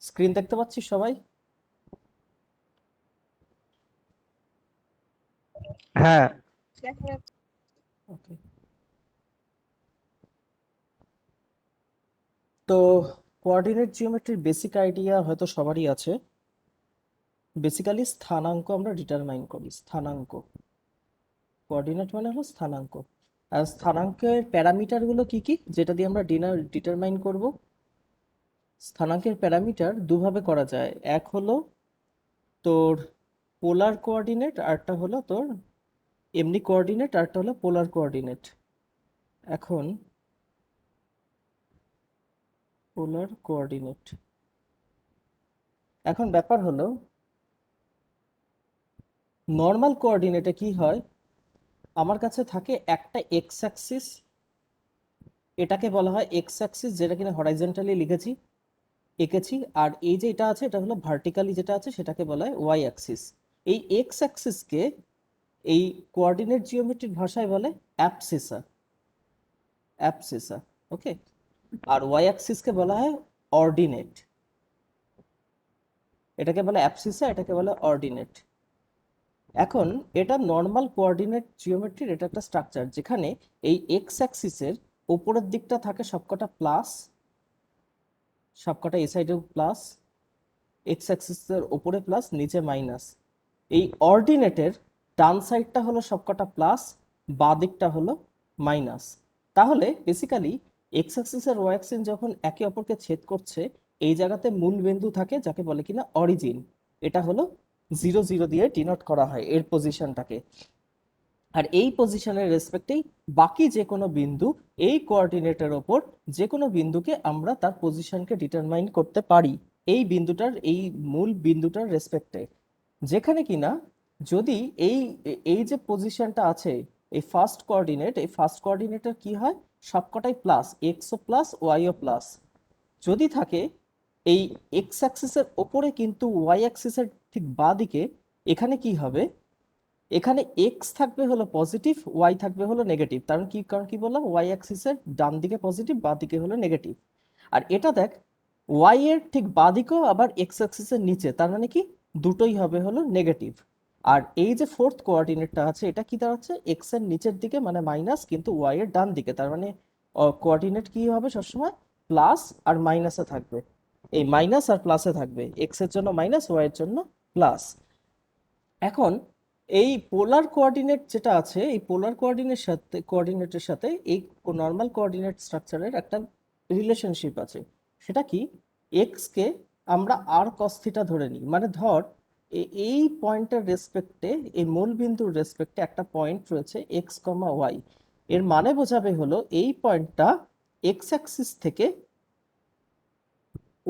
Screen দেখতে পাচ্ছি সবাই? হ্যাঁ। ওকে। তো কোঅর্ডিনেট জিওমেট্রির বেসিক আইডিয়া হয়তো সবারই আছে। বেসিক্যালি স্থানাঙ্ক আমরা ডিটারমাইন করি। স্থানাঙ্ক, কোঅর্ডিনেট মানে হলো স্থানাঙ্ক। আর স্থানাঙ্কের প্যারামিটারগুলো কি কি যেটা দিয়ে আমরা ডিটারমাইন করব? স্থানাঙ্কের প্যারামিটার দুভাবে করা যায়। এক হলো তোর পোলার কোঅর্ডিনেট, আরটা হলো তোর এমনি কোঅর্ডিনেট, আরটা হলো পোলার কোঅর্ডিনেট। এখন পোলার কোঅর্ডিনেট, এখন ব্যাপার হলো নর্মাল কোঅর্ডিনেটে কি হয়, আমার কাছে থাকে একটা এক্স অ্যাক্সিস, এটাকে বলা হয় এক্স অ্যাক্সিস, যেটা কিনা হরাইজন্টালি এঁকেছি। আর এই যে এটা আছে এটা হলো ভার্টিক্যালি যেটা আছে সেটাকে বলা হয় ওয়াই অ্যাক্সিস। এই এক্স অ্যাক্সিসকে এই কোঅর্ডিনেট জিওমেট্রির ভাষায় বলে অ্যাবসিসা। অ্যাবসিসা, ওকে। আর ওয়াই অ্যাক্সিসকে বলা হয় অর্ডিনেট। এটাকে বলে অ্যাবসিসা, এটাকে বলে অর্ডিনেট। এখন এটা নর্মাল কোঅর্ডিনেট জিওমেট্রির এটা একটা স্ট্রাকচার, যেখানে এই এক্স অ্যাক্সিসের উপরের দিকটা থাকে সবকটা প্লাস, সবকটা এই সাইডেও প্লাস, এক্স অ্যাক্সিসের উপরে প্লাস নিচে মাইনাস। এই অর্ডিনেটের ডান সাইডটা হলো সবকটা প্লাস, বাঁ দিকটা হলো মাইনাস। তাহলে বেসিক্যালি এক্স অ্যাক্সিস আর ওয়াই অ্যাক্সিস যখন একে অপরকে ছেদ করছে, এই জায়গাতে মূল বিন্দু থাকে যাকে বলে কিনা অরিজিন। এটা হলো 0 0 দিয়ে ডিনোট করা হয় এর পজিশনটাকে। আর এই পজিশনের রেসপেক্টেই বাকি যে কোনো বিন্দু এই কোঅর্ডিনেটের ওপর যে কোনো বিন্দুকে আমরা তার পজিশনকে ডিটারমাইন করতে পারি এই বিন্দুটার, এই মূল বিন্দুটার রেসপেক্টে। যেখানে কিনা যদি এই এই যে পজিশনটা আছে, এই ফার্স্ট কোঅর্ডিনেট, এই ফার্স্ট কোঅর্ডিনেটের কি হয়, সবকটাই প্লাস, এক্সও প্লাস ওয়াইও প্লাস যদি থাকে, এই এক্স অ্যাক্সিসের ওপরে কিন্তু ওয়াই অ্যাক্সিসের ঠিক বাঁ দিকে এখানে কি হবে, এখানে এক্স থাকবে হলো পজিটিভ, ওয়াই থাকবে হলো নেগেটিভ। কারণ কি বললাম, ওয়াই অ্যাক্সিসের ডান দিকে পজিটিভ, বাঁ দিকে হলো নেগেটিভ। আর এটা দেখ, ওয়াই এর ঠিক বাঁ দিকেও আবার এক্স অ্যাক্সিসের নিচে, তার মানে কি দুটোই হবে হলো নেগেটিভ। আর এই যে ফোর্থ কোঅর্ডিনেটটা আছে এটা কি দাঁড়াচ্ছে, এক্স এর নিচের দিকে মানে মাইনাস, কিন্তু ওয়াই এর ডান দিকে, তার মানে কোঅর্ডিনেট কি হবে সবসময় প্লাস আর মাইনাসে থাকবে। এই মাইনাস আর প্লাসে থাকবে, এক্স এর জন্য মাইনাস, ওয়াই এর জন্য প্লাস। এখন এই পোলার কোঅর্ডিনেট যেটা আছে, এই পোলার কোঅর্ডিনেটের সাথে এই নর্মাল কোঅর্ডিনেট স্ট্রাকচারের একটা রিলেশনশিপ আছে। সেটা কি, এক্স কে আমরা আর কস থিটা ধরে নিই, মানে ধর এই পয়েন্টের রেসপেক্টে, এই মূল বিন্দুর রেসপেক্টে একটা পয়েন্ট রয়েছে এক্স কমা ওয়াই। এর মানে বোঝাবে হলো এই পয়েন্টটা এক্স অ্যাক্সিস থেকে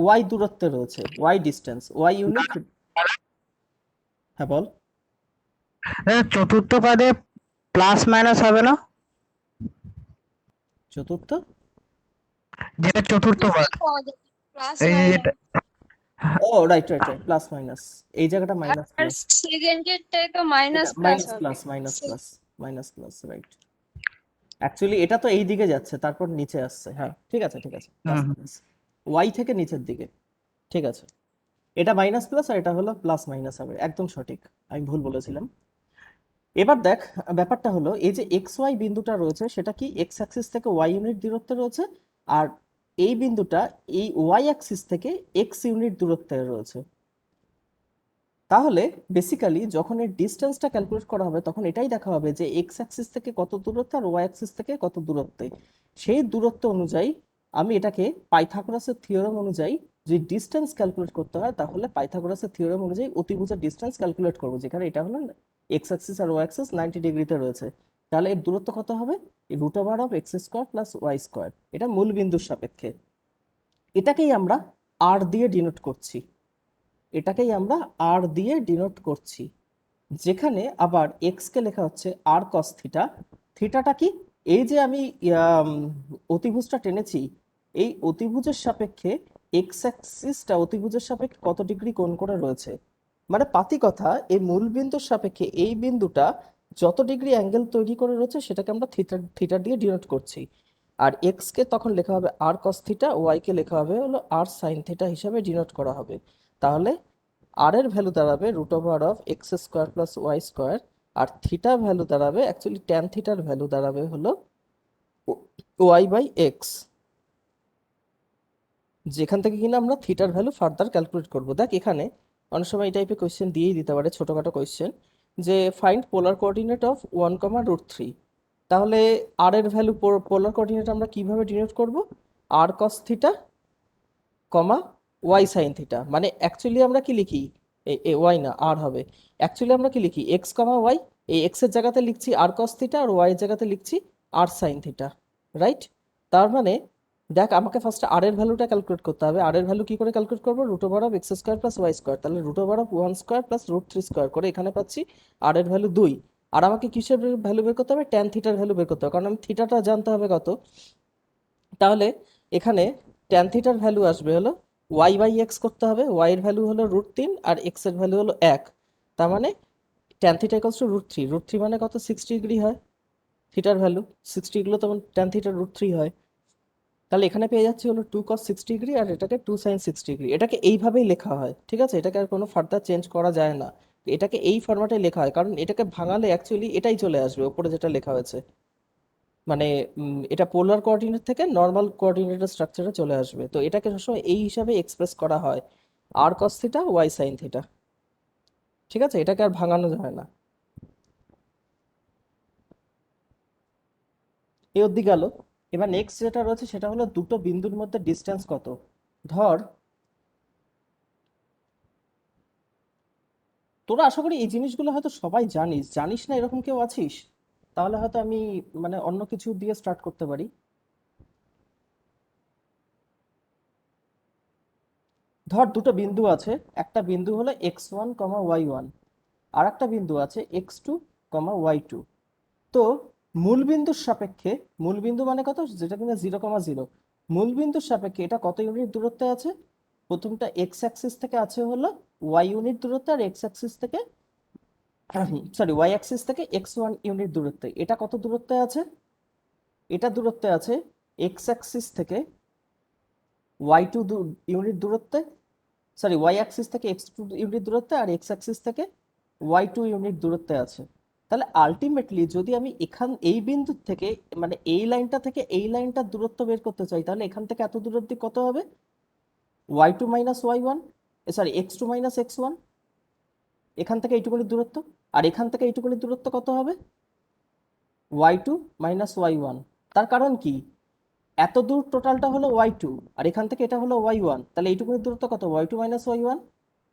ওয়াই দূরত্বে রয়েছে, ওয়াই ডিস্টেন্স, ওয়াই ইউনিট। হ্যাঁ বল। চতুর্থ পাদে প্লাস মাইনাস হবে না? চতুর্থ, যেটা চতুর্থ পাদ, প্লাস এই যে মাইনাস যেটা, ও right right right, plus minus, এই জায়গাটা মাইনাস আর প্লাস, সেকেন্ডেরটাই তো এটা মাইনাস প্লাস মাইনাস হবে plus minus plus minus plus, right. Actually এটা তো এই দিকে যাচ্ছে তারপর নিচে আসছে, হ্যাঁ ঠিক আছে ঠিক আছে, প্লাস হুম, মাইনাস, ওয়াই থেকে নিচের দিকে, ঠিক আছে। এটা মাইনাস প্লাস আর এটা হলো প্লাস মাইনাস হবে, একদম সঠিক, আমি ভুল বলেছিলাম। এবার দেখ, ব্যাপারটা হলো এই যে এক্স ওয়াই বিন্দুটা রয়েছে সেটা কি এক্স অ্যাক্সিস থেকে ওয়াই ইউনিট দূরত্বে রয়েছে, আর এই বিন্দুটা এই ওয়াই অ্যাক্সিস থেকে এক্স ইউনিট দূরত্বে রয়েছে। তাহলে বেসিক্যালি যখন এর ডিস্টেন্সটা ক্যালকুলেট করা হবে তখন এটাই দেখা হবে যে এক্স অ্যাক্সিস থেকে কত দূরত্বে আর ওয়াই অ্যাক্সিস থেকে কত দূরত্বে। সেই দূরত্ব অনুযায়ী আমি এটাকে পাইথাগোরাসের থিওরেম অনুযায়ী যদি ডিস্টেন্স ক্যালকুলেট করতে হয় তাহলে পাইথাগোরাসের থিওরেম অনুযায়ী অতিভুজের ডিস্টেন্স ক্যালকুলেট করবো, যেখানে এটা হলো এক্স অ্যাক্সিস আর ওয়াই অ্যাক্সিস 90 ডিগ্রিতে রয়েছে। তাহলে এর দূরত্ব কত হবে, root over of x square plus y square, এটা মূল বিন্দুর সাপেক্ষে। এটাকেই আমরা আর দিয়ে ডিনোট করছি, এটাকেই আমরা আর দিয়ে ডিনোট করছি। যেখানে আবার এক্স কে লেখা হচ্ছে আর কস থিটা। থিটাটা কি, এই যে আমি অতিভুজটা টেনেছি, এই অতিভুজের সাপেক্ষে এক্স অ্যাক্সিসটা অতিভুজের সাপেক্ষে কত ডিগ্রি কোণ করে রয়েছে, মানে পাতি কথা এই মূল বিন্দুর সাপেক্ষে এই বিন্দুটা যত ডিগ্রি অ্যাঙ্গেল তৈরি করে রয়েছে সেটাকে আমরা থিটা থিটা দিয়ে ডিনোট করছি। আর এক্স কে তখন লেখা হবে আর কস থিটা, ওয়াই কে লেখা হবে হলো আর সাইন থিটা হিসাবে ডিনোট করা হবে। তাহলে আর এর ভ্যালু দাঁড়াবে root over of x square plus y square, আর থিটার ভ্যালু দাঁড়াবে, অ্যাকচুয়ালি ট্যান থিটার ভ্যালু দাঁড়াবে হলো ওয়াই বাই এক্স, যেখান থেকে কিনা আমরা থিটার ভ্যালু ফার্দার ক্যালকুলেট করব। দেখ এখানে অনেক সময় এই টাইপের কোয়েশ্চেন দিয়েই দিতে পারে, ছোটোখাটো কোয়েশ্চেন, যে ফাইন্ড পোলার কোঅর্ডিনেট অফ 1, √3। তাহলে আর এর ভ্যালু পোলার কোঅর্ডিনেট আমরা কিভাবে ডিনোট করব? আর cos theta comma y sine theta, মানে অ্যাকচুয়ালি আমরা কি লিখি, ওয়াই না আর হবে, অ্যাকচুয়ালি আমরা কি লিখি এক্স কমা ওয়াই, এই এক্স এর জায়গাতে লিখছি আর কস থিটা আর ওয়াই এর জায়গাতে লিখছি আর সাইন থিটা, রাইট? তার মানে দেখ আমাকে ফার্স্ট আর এর ভ্যালুটা ক্যালকুলেট করতে হবে। আর এর ভ্যালু কি করে ক্যালকুলেট করবো? Root over of x square plus y square, তাহলে root over of 1² plus √3 square করে এখানে পাচ্ছি আর এর ভ্যালু 2। আর আমাকে কিসের ভ্যালু বের করতে হবে? ট্যান থিটার ভ্যালু বের করতে হবে, কারণ আমি থিটাটা জানতে হবে কত। তাহলে এখানে ট্যান থিটার ভ্যালু আসবে হলো ওয়াই বাই এক্স করতে হবে, ওয়াই এর ভ্যালু হলো √3 আর এক্স এর ভ্যালু হলো 1। তার মানে ট্যান থিটা ইকুয়ালস টু √3, √3 মানে কত? 60 ডিগ্রি হয় থিটার ভ্যালু, 60 এগুলো তখন ট্যান থিটা √3 হয়। তাহলে এখানে পেয়ে যাচ্ছি হলো 2 cos 60 ডিগ্রি আর এটাকে 2 sin 60 ডিগ্রি। এটাকে এইভাবেই লেখা হয়, ঠিক আছে? এটাকে আর কোনো ফার্দার চেঞ্জ করা যায় না, এটাকে এই ফরম্যাটে লেখা হয়, কারণ এটাকে ভাঙালে অ্যাকচুয়ালি এটাই চলে আসবে ওপরে যেটা লেখা হয়েছে, মানে এটা পোলার কোঅর্ডিনেট থেকে নর্মাল কোঅর্ডিনেটের স্ট্রাকচারে চলে আসবে। তো এটাকে সবসময় এই হিসাবে এক্সপ্রেস করা হয়, আর cos theta y sine theta, ঠিক আছে? এটাকে আর ভাঙানো যায় না। এই অবধি গেল। এবার নেক্সট যেটা রয়েছে সেটা হলো দুটো বিন্দুর মধ্যে ডিস্টেন্স কত। ধর তোরা আশা করি এই জিনিসগুলো হয়তো সবাই জানিস, জানিস না এরকম কেউ আছিস? তাহলে হয়তো আমি মানে অন্য কিছু দিয়ে স্টার্ট করতে পারি। ধর দুটো বিন্দু আছে, একটা বিন্দু হলো x1, y1, আর একটা বিন্দু আছে x2, y2। তো মূল বিন্দুর সাপেক্ষে, মূল বিন্দু মানে কত? যেটা কিনা 0, 0, মূল বিন্দুর সাপেক্ষে এটা কত ইউনিট দূরত্বে আছে? প্রথমটা এক্স অ্যাক্সিস থেকে আছে হলো ওয়াই ইউনিট দূরত্বে, আর এক্স অ্যাক্সিস থেকে সরি ওয়াই অ্যাক্সিস থেকে x1 ইউনিট দূরত্বে। এটা কত দূরত্বে আছে? এটা দূরত্বে আছে এক্স অ্যাক্সিস থেকে y2 ইউনিট দূরত্বে, সরি ওয়াই অ্যাক্সিস থেকে x2 ইউনিট দূরত্বে, আর এক্স অ্যাক্সিস থেকে y2 ইউনিট দূরত্বে আছে। তাহলে আলটিমেটলি যদি আমি এই বিন্দু থেকে, মানে এই লাইনটা থেকে এই লাইনটার দূরত্ব বের করতে চাই, তাহলে এখান থেকে এত দূর অব্দি কত হবে? y2 minus y1, sorry x2 minus x1, এখান থেকে এইটুকুনি দূরত্ব। আর এখান থেকে এইটুকুনি দূরত্ব কত হবে? y2 minus y1। তার কারণ কি? এত দূর টোটালটা হলো y2, আর এখান থেকে এটা হলো y1, তাহলে এইটুকুনি দূরত্ব কত? y2 minus y1।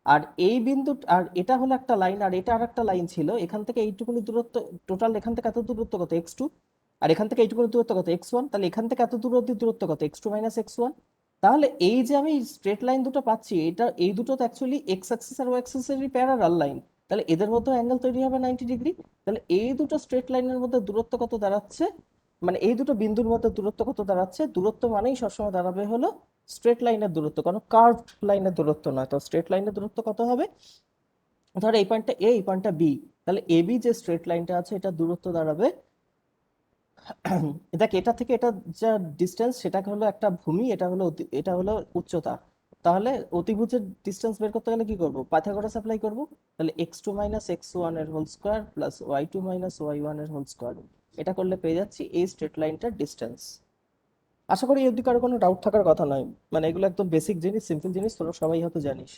আর এই বিন্দু, আর এটা হলো একটা লাইন, আর এটা আর একটা লাইন ছিল, এখান থেকে এইটুকুনি দূরত্ব টোটাল, এখান থেকে এত দূরত্ব কত? x2। আর এখান থেকে এইটুকুনি দূরত্ব কত? x1। তাহলে এখান থেকে এত দূর অব্দি দূরত্ব কত? x2 minus x1। তাহলে এই যে আমি স্ট্রেট লাইন দুটো পাচ্ছি, এটা এই দুটো তো অ্যাকচুয়ালি এক্স অ্যাক্সিস আর ওয়াই অ্যাক্সিসেরই প্যারালাল লাইন, তাহলে এদের মধ্যে অ্যাঙ্গেল তৈরি হবে 90 ডিগ্রি। তাহলে এই দুটো স্ট্রেট লাইনের মধ্যে দূরত্ব কত দাঁড়াচ্ছে, মানে এই দুটো বিন্দুর মধ্যে দূরত্ব কত দাঁড়াচ্ছে? দূরত্ব মানেই সবসময় দাঁড়াবে হলো স্ট্রেট লাইনের দূরত্ব, কোনো কার্ভড লাইনের দূরত্ব নয়। তো স্ট্রেট লাইনের দূরত্ব কত হবে? ধর এই পয়েন্টটা এ, এই পয়েন্টটা বি, তাহলে এ বি যে স্ট্রেট লাইনটা আছে এটা দূরত্ব দাঁড়াবে দেখ এটা থেকে এটা যা ডিস্টেন্স, সেটা হলো একটা ভূমি, এটা হলো এটা হলো উচ্চতা। তাহলে অতিভুজের ডিস্টেন্স বের করতে গেলে কি করব? পাইথাগোরাস অ্যাপ্লাই করব। তাহলে x2 মাইনাস x1 এর whole square plus y2 minus y1 এর হোল স্কোয়ার, এটা করলে পেয়ে যাচ্ছি এই স্ট্রেট লাইনটার ডিস্টেন্স। আশা করি এই অবধি কারো কোনো ডাউট থাকার কথা নয়, মানে এগুলো একদম বেসিক জিনিস, সিম্পল জিনিস, তোরা সবাই হয়তো জানিস।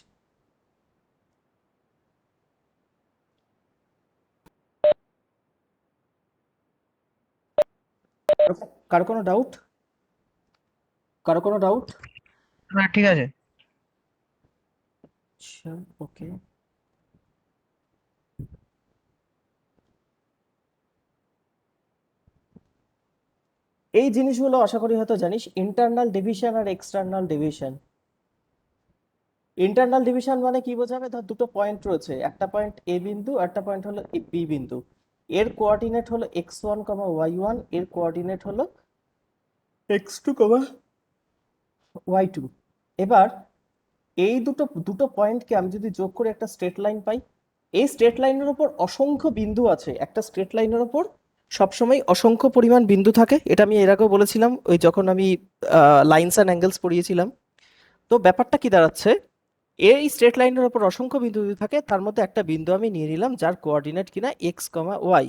কারো কোনো ডাউট? কারো কোনো ডাউট? না ঠিক আছে। আচ্ছা, ওকে। এই জিনিসগুলো আশা করি হয়তো জানিস, ইন্টারনাল ডিভিশন আর এক্সটার্নাল ডিভিশন। ইন্টারনাল ডিভিশন মানে কি বোঝাবে? ধর দুটো পয়েন্ট রয়েছে, একটা পয়েন্ট এ বিন্দু, একটা পয়েন্ট হলো বি বিন্দু। এর কোঅর্ডিনেট হলো x1, y1, এর কোঅর্ডিনেট হলো x2, y2। এবার এই দুটো দুটো পয়েন্টকে আমি যদি যোগ করে একটা স্ট্রেট লাইন পাই, এই স্ট্রেট লাইনের উপর অসংখ্য বিন্দু আছে, একটা স্ট্রেট লাইনের উপর সবসময় অসংখ্য পরিমাণ বিন্দু থাকে, এটা আমি এর আগেও বলেছিলাম ওই যখন আমি লাইনস অ্যান্ড অ্যাঙ্গেলস পড়িয়েছিলাম। তো ব্যাপারটা কি দাঁড়াচ্ছে, এই স্ট্রেট লাইনের ওপর অসংখ্য বিন্দু যদি থাকে তার মধ্যে একটা বিন্দু আমি নিয়ে নিলাম যার কোঅর্ডিনেট কিনা এক্স কমা ওয়াই,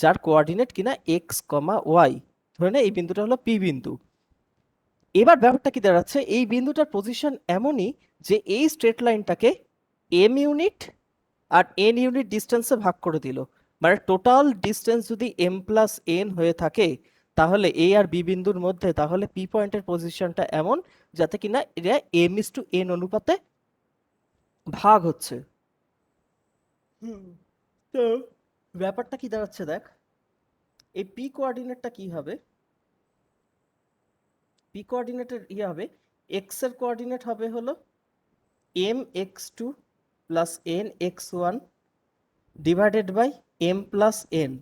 যার কোঅর্ডিনেট কিনা এক্স কমা ওয়াই, ধরে নে এই বিন্দুটা হলো পি বিন্দু। এবার ব্যাপারটা কি দাঁড়াচ্ছে, এই বিন্দুটার পজিশন এমনই যে এই স্ট্রেট লাইনটাকে এম ইউনিট আর এন ইউনিট ডিস্টেন্সে ভাগ করে দিল। মানে টোটাল ডিস্টেন্স যদি এম প্লাস এন হয়ে থাকে তাহলে এ আর বি বিন্দুর মধ্যে, তাহলে পি পয়েন্টের পজিশনটা এমন যাতে কিনা এটা এম ইস টু এন অনুপাতে ভাগ হচ্ছে। তো ব্যাপারটা কি দাঁড়াচ্ছে দেখ, এই পি কোঅর্ডিনেটটা কি হবে, পি কোঅর্ডিনেটের ইয়ে হবে, এক্স এর কোঅর্ডিনেট হবে হলো m x two plus n x one divided by m plus n,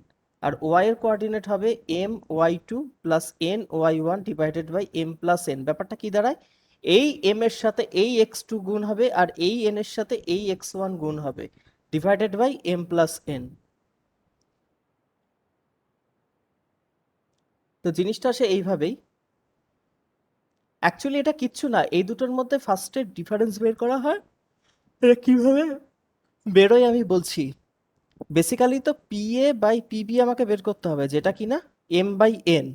আর ওয়াই এর কোঅর্ডিনেট হবে m y two plus n y one divided by m plus n. ব্যাপারটা কি দাঁড়ায়, এই এম এর সাথে এই এক্স টু গুণ হবে আর এই এন এর সাথে এই এক্স ওয়ান গুণ হবে divided by m plus n. তো জিনিসটা আসে এইভাবেই। অ্যাকচুয়ালি এটা কিচ্ছু না, এই দুটোর মধ্যে ফার্স্টে ডিফারেন্স বের করা হয়। এটা কিভাবে বেরোয় আমি বলছি। বেসিক্যালি তো পি এ বাই পিবি আমাকে বের করতে হবে, যেটা কিনা এম বাই এন।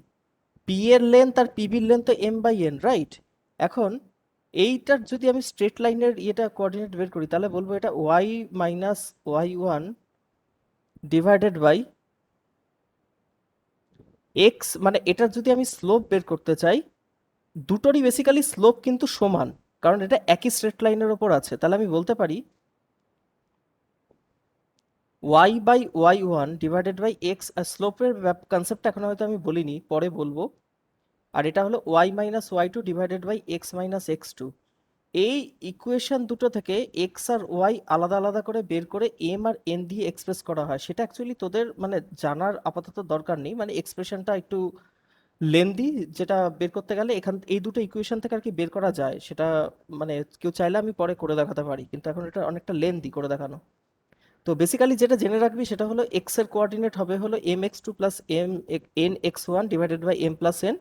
পি এর লেন্থ আর পিবির লেন্থ তো এম বাই এন, রাইট? এখন এইটার যদি আমি স্ট্রেট লাইনের ইয়েটা কোঅর্ডিনেট বের করি তাহলে বলবো এটা y minus y one divided by x, মানে এটার যদি আমি স্লোপ বের করতে চাই, দুটোরই বেসিক্যালি স্লোপ কিন্তু সমান, কারণ এটা একই স্ট্রেট লাইনের ওপর আছে। তাহলে আমি বলতে পারি y by y one divided by x, স্লোপের কনসেপ্টটা এখন হয়তো আমি বলিনি, পরে বলবো। আর এটা হলো y minus y two divided by x minus x two. এই ইকুয়েশন দুটো থেকে এক্স আর ওয়াই আলাদা আলাদা করে বের করে এম আর এন দিয়ে এক্সপ্রেস করা হয়। সেটা অ্যাকচুয়ালি তোদের মানে জানার আপাতত দরকার নেই, মানে এক্সপ্রেশনটা একটু লেন্দি, যেটা বের করতে গেলে এখান এই দুটো ইকুয়েশন থেকে আর কি বের করা যায় সেটা, মানে কেউ চাইলে আমি পরে করে দেখাতে পারি, কিন্তু এখন এটা অনেকটা লেন্দি করে দেখানো। তো বেসিক্যালি যেটা জেনে রাখবি সেটা হলো এক্স এর কোঅর্ডিনেট হবে হলো m x two plus m n x one divided by m plus n.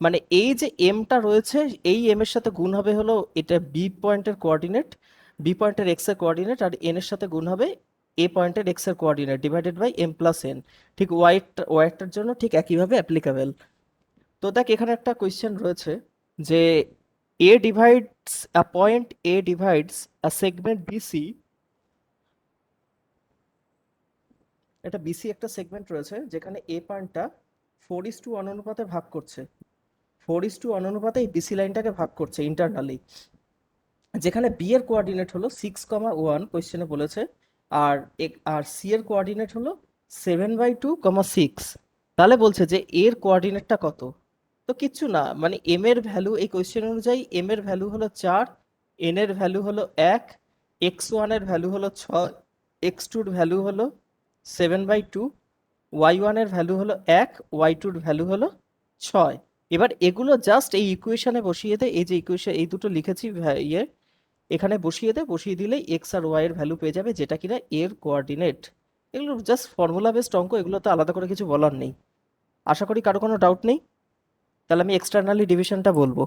মানে এই যে এমটা রয়েছে এই এম এর সাথে গুণ হবে হলো এটা বি পয়েন্টের কোঅর্ডিনেট, বি পয়েন্টের এক্স এর কোঅর্ডিনেট, আর এন এর সাথে গুণ হবে এ পয়েন্টের এক্স এর coordinate divided by m plus n. ঠিক ওয়াইটার জন্য ঠিক একইভাবে অ্যাপ্লিকেবল। তো দেখ এখানে একটা কোয়েশ্চেন রয়েছে যে A divides a point, A divides a segment BC, এটা বিসি একটা সেগমেন্ট রয়েছে যেখানে এ পয়েন্টটা 4:1 অনুপাতে ভাগ করছে, 4:1 অনুপাতে এই বিসি লাইনটাকে ভাগ করছে ইন্টারনালি, যেখানে বি এর কোঅর্ডিনেট হলো 6,1 কোয়েশ্চেনে বলেছে, আর আর সি এর কোঅর্ডিনেট হলো 7/2,6। তাহলে বলছে যে এর কোঅর্ডিনেটটা কত। তো কিচ্ছু না, মানে এম এর ভ্যালু এই কোয়েশ্চেন অনুযায়ী এম এর ভ্যালু হলো 4, এন এর ভ্যালু হলো 1, এক্স ওয়ানের ভ্যালু হলো 6, এক্স টুর ভ্যালু হলো 7/2, ওয়াই ওয়ানের ভ্যালু হলো 1, ওয়াই টুর ভ্যালু হলো 6। এবার এগুলো জাস্ট এই ইকুয়েশনে বসিয়ে দে, এই যে ইকুয়েশন এই দুটো লিখেছি ইয়ে এখানে বসিয়ে দে, বসিয়ে দিলেই এক্স আর ওয়াই এর ভ্যালু পেয়ে যাবে যেটা কিনা এর কোঅর্ডিনেট। এগুলো জাস্ট ফর্মুলা বেসড অঙ্ক, এগুলো তো আলাদা করে কিছু বলার নেই। আশা করি কারো কোনো ডাউট নেই। তাহলে আমি এক্সটার্নালি ডিভিশনটা বলবো।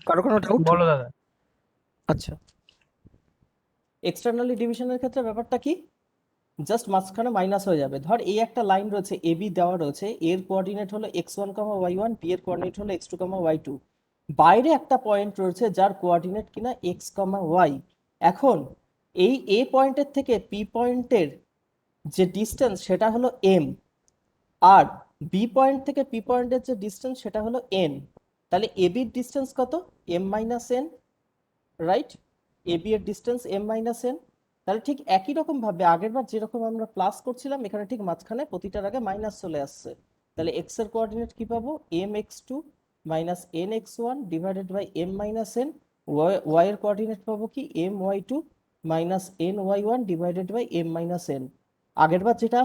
কারো কোনো ডাউট? বলো দাদা। আচ্ছা, এক্সটার্নালি ডিভিশনের ক্ষেত্রে ব্যাপারটা কি, জাস্ট মাঝখানে মাইনাস হয়ে যাবে। ধর এই একটা লাইন রয়েছে এ বি দেওয়া রয়েছে, এর কোঅর্ডিনেট হলো x one comma y one, B এর কোঅর্ডিনেট হলো x two comma y two. বাইরে একটা পয়েন্ট রয়েছে যার কোঅর্ডিনেট কিনা এক্স কমা ওয়াই। এখন এই এ পয়েন্টের থেকে পি পয়েন্টের যে ডিস্টেন্স সেটা হলো এম, আর বি পয়েন্ট থেকে পি পয়েন্টের যে ডিস্টেন্স সেটা হলো এন। তাহলে এ বির ডিস্টেন্স কত, M minus N, right? A B এর ডিস্টেন্স এম মাইনাস এন। তাহলে ঠিক একই রকম ভাবে আগের বার যেরকম আমরা প্লাস করছিলাম এখানে ঠিক মাঝখানে প্রতিটার আগে মাইনাস চলে আসছে। তাহলে এক্স এর কোঅর্ডিনেট কি পাবো, m x two minus n x one divided by m minus n. Y এর কোঅর্ডিনেট পাবো কি m y two minus n y one divided by m minus n. আগের বার যেটা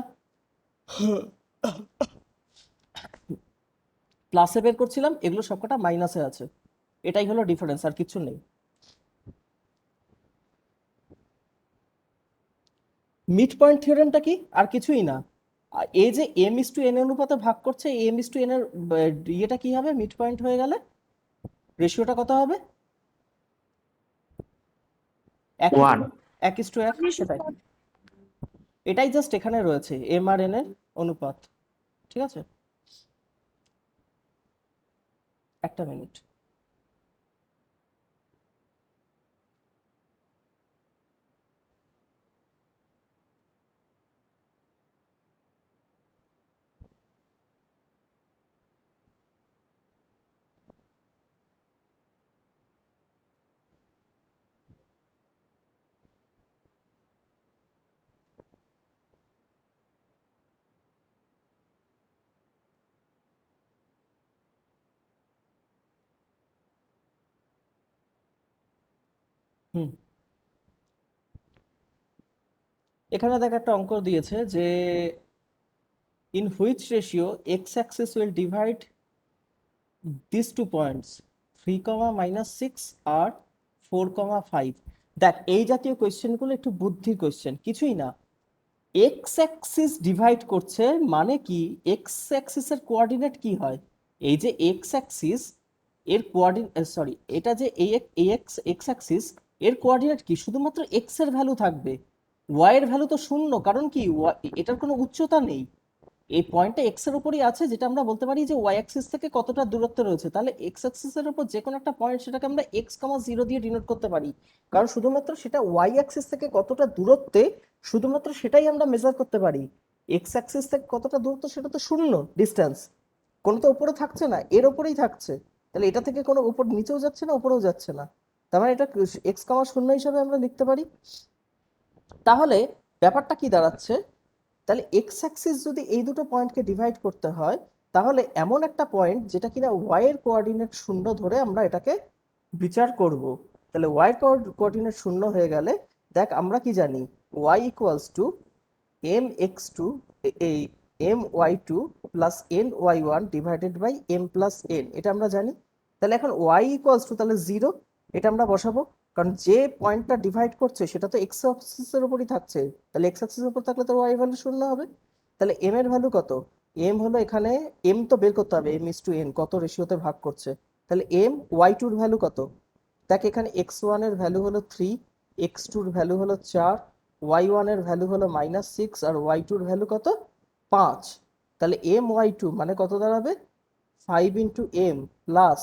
প্লাসে বের করছিলাম এগুলো সবকটা মাইনাসে আছে, এটাই হলো ডিফারেন্স, আর কিছু নেই। মিড পয়েন্ট থিওরেমটা কি? আর কিছুই না, এই যে m:n অনুপাতে ভাগ করছে, m:n এর ইয়েটা কি হবে মিড পয়েন্ট হয়ে গেলে? রেশিওটা কত হবে? 1 1:1, সেটাই। এটাই জাস্ট এখানে রয়েছে m আর n এর অনুপাত, ঠিক আছে? একটা মিনিট। হুম, এখানে দেখ একটা অঙ্ক দিয়েছে যে in which ratio x-axis will divide these 2 points 3, -6 আর 4, 5। দেখ এই জাতীয় কোয়েশ্চেনগুলো একটু বুদ্ধির কোয়েশ্চেন, কিছুই না। এক্স অ্যাক্সিস ডিভাইড করছে মানে কি, এক্স অ্যাক্সিসের কোঅর্ডিনেট কি হয়? এই যে এক্স অ্যাক্সিস এর কোঅর্ডিনেট, সরি, এটা যে এই এক্স এক্স অ্যাক্সিস এর কোঅর্ডিনেট কি? শুধুমাত্র এক্স এর ভ্যালু থাকবে, ওয়াই এর ভ্যালু তো শূন্য, কারণ কি এটার কোনো উচ্চতা নেই। এই পয়েন্টটা এক্স এর উপরই আছে, যেটা আমরা বলতে পারি যে ওয়াই অ্যাক্সিস থেকে কতটা দূরত্বে রয়েছে। তাহলে এক্স অ্যাক্সিস এর উপর যে কোনো একটা পয়েন্ট, সেটাকে আমরা x, 0 দিয়ে ডিনোট করতে পারি, কারণ শুধুমাত্র সেটা ওয়াই অ্যাক্সিস থেকে কতটা দূরত্বে, শুধুমাত্র সেটাই আমরা মেজার করতে পারি। এক্স অ্যাক্সিস থেকে কতটা দূরত্ব, সেটা তো শূন্য ডিস্টেন্স, কোনো তো উপরে থাকছে না, এর উপরেই থাকছে। তাহলে এটা থেকে কোনো উপর নিচেও যাচ্ছে না, উপরেও যাচ্ছে না, তার মানে এটা x, 0 হিসাবে আমরা লিখতে পারি। তাহলে ব্যাপারটা কি দাঁড়াচ্ছে, তাহলে এক্স অ্যাক্সিস যদি এই দুটো পয়েন্টকে ডিভাইড করতে হয়, তাহলে এমন একটা পয়েন্ট যেটা কিনা ওয়াই এর কোঅর্ডিনেট শূন্য ধরে আমরা এটাকে বিচার করব। তাহলে ওয়াই এর কোঅর্ডিনেট শূন্য হয়ে গেলে দেখ আমরা কি জানি, y equals to m x two, এই m y two plus n y one divided by m plus n, এটা আমরা জানি। তাহলে এখন ওয়াই ইকুয়ালস টু তাহলে 0, এটা আমরা বসাবো, কারণ যে পয়েন্টটা ডিভাইড করছে সেটা তো এক্স অ্যাক্সিসের উপরই থাকছে, তাহলে এক্স অ্যাক্সিসের উপর থাকলে তো ওয়াই ভ্যালু শূন্য হবে। তাহলে এম এর ভ্যালু কত? এম হলো এখানে, এম তো বের করতে হবে, এম ইস টু এন কত রেশিওতে ভাগ করছে। তাহলে এম ওয়াই টুর ভ্যালু কত? দেখ এখানে x1 এর ভ্যালু হলো 3, x2 এর ভ্যালু হলো 4, y1 এর ভ্যালু হলো -6 আর y2 এর ভ্যালু কত? 5। তাহলে এম ওয়াই টু মানে কত দাঁড়াবে? 5 into m plus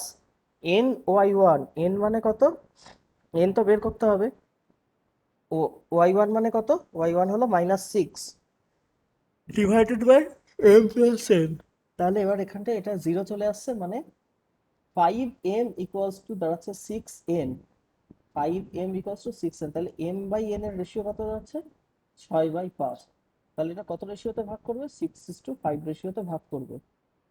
n y one, n মানে কত? এন তো বের করতে হবে। ও ওয়াই ওয়ান মানে কত? ওয়াই ওয়ান হলো -6 divided by m plus n. তাহলে এবার এখানটা এটা 0 চলে আসছে, মানে 5m ইকুয়ালস টু দাঁড়াচ্ছে 6n, 5m equals to 6n। তাহলে m/n এর রেশিও কত যাচ্ছে? 6/5। তাহলে এটা কত রেশিওতে ভাগ করবে? 6:5 রেশিওতে ভাগ করবে।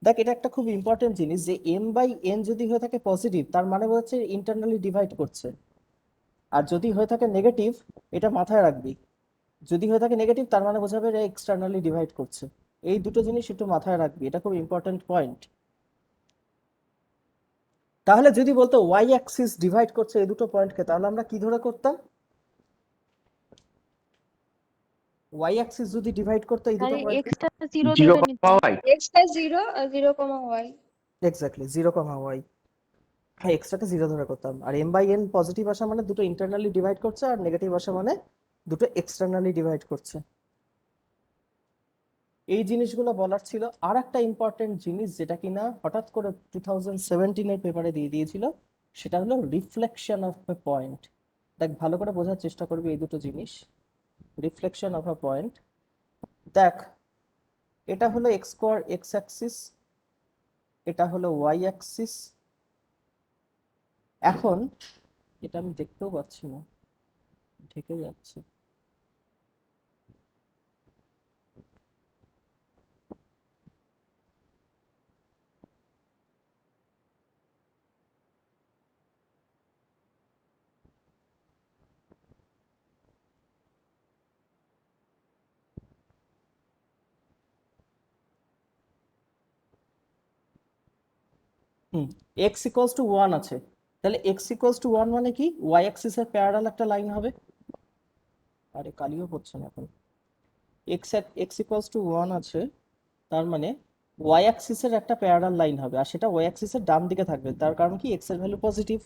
দেখ এটা একটা খুব ইম্পর্টেন্ট জিনিস যে m/n যদি হয়ে থাকে পজিটিভ, তার মানে হচ্ছে ইন্টারনালি ডিভাইড করছে, আর যদি হয়ে থাকে নেগেটিভ, এটা মাথায় রাখবি, যদি হয়ে থাকে নেগেটিভ তার মানে বোঝাবে এটা এক্সটার্নালি ডিভাইড করছে। এই দুটো জিনিস একটু মাথায় রাখবি, এটা খুব ইম্পর্টেন্ট পয়েন্ট। তাহলে যদি বলতো ওয়াই অ্যাক্সিস ডিভাইড করছে এই দুটো পয়েন্টকে, তাহলে আমরা কি ধরে করতাম? ওয়াই অ্যাক্সিস যদি ডিভাইড করতো এই দুটো আরে পয়েন্টকে, এক্সটা 0 0 ধরে নিতাম। y x plus 0 0, y। Exactly 0, y, হ্যাঁ এক্সট্রাকে 0 ধরে করতাম। আর m/n পজিটিভ আসা মানে দুটো ইন্টারনালি ডিভাইড করছে, আর নেগেটিভ আসা মানে দুটো এক্সটার্নালি ডিভাইড করছে। এই জিনিসগুলো বলার ছিল। আর একটা ইম্পর্টেন্ট জিনিস যেটা কিনা হঠাৎ করে 2017 পেপারে দিয়ে দিয়েছিল, সেটা হলো রিফ্লেকশন অফ এ পয়েন্ট। দেখ ভালো করে বোঝার চেষ্টা করবি এই দুটো জিনিস। রিফ্লেকশন অফ আ পয়েন্ট, দেখ এটা হলো এক্স অ্যাক্সিস, এটা হলো ওয়াই অ্যাক্সিস। এখন এটা আমি দেখতেও পাচ্ছি না, ঢেকে যাচ্ছে। এক্স ইকুয়ালস টু 1 আছে, তাহলে এক্স ইকুয়ালস টু 1 মানে কি? ওয়াই অ্যাক্সিসের প্যারালাল একটা লাইন হবে। আরে কালিও পড়ছে না এখন। এক্স ইকুয়ালস টু 1 আছে, তার মানে ওয়াই অ্যাক্সিসের একটা প্যারালাল লাইন হবে, আর সেটা ওয়াই অ্যাক্সিসের ডান দিকে থাকবে। তার কারণ কি, এক্স এর ভ্যালু পজিটিভ।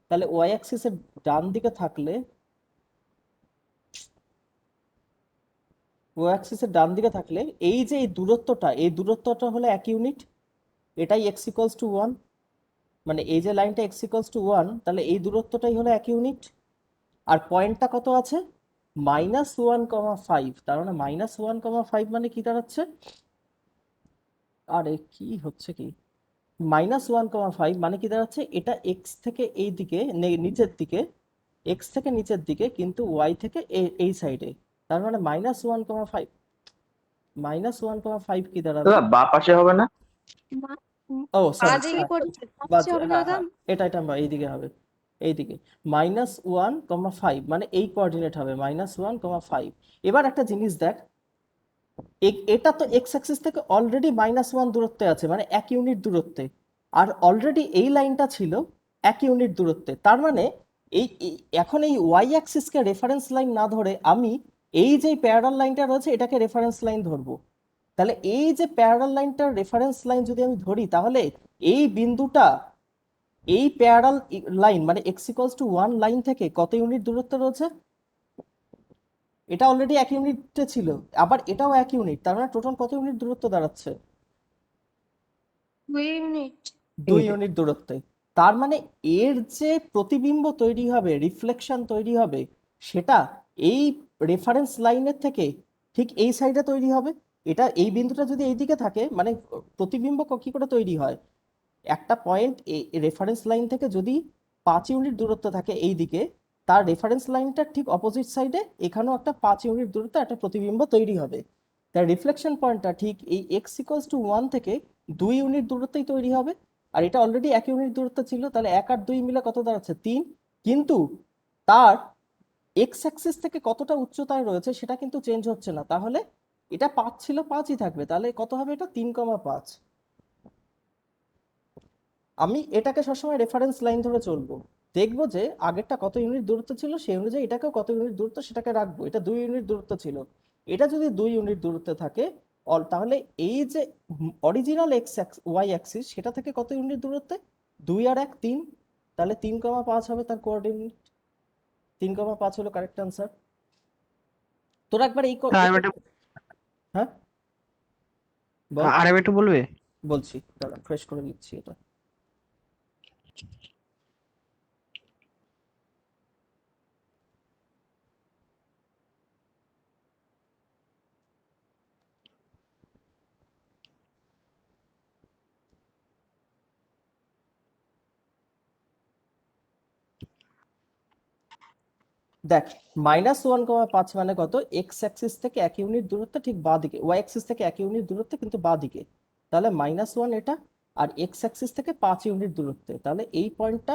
তাহলে ওয়াই অ্যাক্সিসের ডান দিকে থাকলে, ওয়াই অ্যাক্সিসের ডান দিকে থাকলে এই যে এই দূরত্বটা হলো 1 ইউনিট। এটাই এক্স ইকুয়ালস টু 1, মানে এই যে লাইনটা এক্স ইকুয়ালস টু 1, তাহলে এই দূরত্বটাই হলো 1 ইউনিট। আর পয়েন্টটা কত আছে, -1,5। তার মানে -1,5 মানে কি দাঁড়াচ্ছে, আরে কি হচ্ছে কি, -1,5 মানে কি দাঁড়াচ্ছে, এটা এক্স থেকে এই দিকে নিচের দিকে, এক্স থেকে নিচের দিকে, কিন্তু ওয়াই থেকে এই সাইডে। তার মানে -1,5 কি দাঁড়াবে, দাদা বা পাশে হবে না? ও সরি, আজই কি করছে হবে না হ্যাঁ দাদা? হ্যাঁ, এটা এইদিকে হবে, এইদিকে -1,5 মানে এই কোঅর্ডিনেট হবে -1,5। এবার একটা জিনিস দেখ, এটা তো এক্স অ্যাক্সিস থেকে অলরেডি -1 দূরত্বে আছে, মানে 1 ইউনিট দূরত্বে। আর অলরেডি এই লাইনটা ছিল 1 ইউনিট দূরত্বে। তার মানে এখন এই ওয়াই অ্যাক্সিসকে রেফারেন্স লাইন না ধরে আমি এই যে প্যারালাল লাইনটা রয়েছে এটাকে রেফারেন্স লাইন ধরবো। তাহলে এই যে প্যারালাল লাইনটার রেফারেন্স লাইন যদি আমি ধরি, তাহলে এই বিন্দুটা এই প্যারালাল লাইন মানে এক্স ইকুয়ালস টু 1 লাইন থেকে কত ইউনিট দূরত্বে রয়েছে, এটা অলরেডি 1 ইউনিটে ছিল, আবার এটাও 1 ইউনিট। তার মানে টোটাল কত ইউনিট দূরত্ব দাঁড়াচ্ছে, 2 ইউনিট। 2 ইউনিট দূরত্বে। তার মানে এর যে প্রতিবিম্ব তৈরি হবে, রিফ্লেকশন তৈরি হবে, সেটা এই রেফারেন্স লাইনের থেকে ঠিক এই সাইডে তৈরি হবে। এটা এই বিন্দুটা যদি এইদিকে থাকে, মানে প্রতিবিম্ব কি করে তৈরি হয়, একটা পয়েন্ট রেফারেন্স লাইন থেকে যদি 5 ইউনিট দূরত্ব থাকে এই দিকে, তার রেফারেন্স লাইনটার ঠিক অপোজিট সাইডে এখানেও একটা 5 ইউনিট দূরত্বে একটা প্রতিবিম্ব তৈরি হবে। তার রিফ্লেকশন পয়েন্টটা ঠিক এই এক্স ইকুয়ালস টু 1 থেকে 2 ইউনিট দূরত্বেই তৈরি হবে। আর এটা অলরেডি 1 ইউনিট দূরত্ব ছিল, তাহলে 1 আর 2 মিলে কত দাঁড়াচ্ছে, 3। কিন্তু তার এক্স অ্যাক্সিস থেকে কতটা উচ্চতায় রয়েছে সেটা কিন্তু চেঞ্জ হচ্ছে না। তাহলে এটা 5 ছিল, 5ই থাকবে। তাহলে কত হবে, এটা 3,5। আমি এটাকে সবসময় রেফারেন্স লাইন ধরে চলবো, দেখবো যে আগেরটা কত ইউনিট দূরত্ব ছিল, সেই অনুযায়ী এটাকেও কত ইউনিট দূরত্ব সেটাকে রাখবো। এটা 2 ইউনিট দূরত্ব ছিল, এটা যদি 2 ইউনিট দূরত্বে থাকে, তাহলে এই যে অরিজিনাল ওয়াই অ্যাক্সিস সেটা থেকে কত ইউনিট দূরত্বে, 2 আর 1 3, তাহলে 3,5 হবে তার কোঅর্ডিনেট। 3,5 হলো কারেক্ট আনসার। তোরা একবার হ্যাঁ বল। আর একটু বলবে? বলছি, দাঁড়া ফ্রেশ করে নিচ্ছি এটা। দেখ, -1,5 মানে কত, এক্স অ্যাক্সিস থেকে 1 ইউনিট দূরত্বে ঠিক বাঁ দিকে, ওয়াই অ্যাক্সিস থেকে 1 ইউনিট দূরত্বে কিন্তু বাঁ দিকে। তাহলে -1 এটা, আর এক্স অ্যাক্সিস থেকে 5 ইউনিট দূরত্বে। তাহলে এই পয়েন্টটা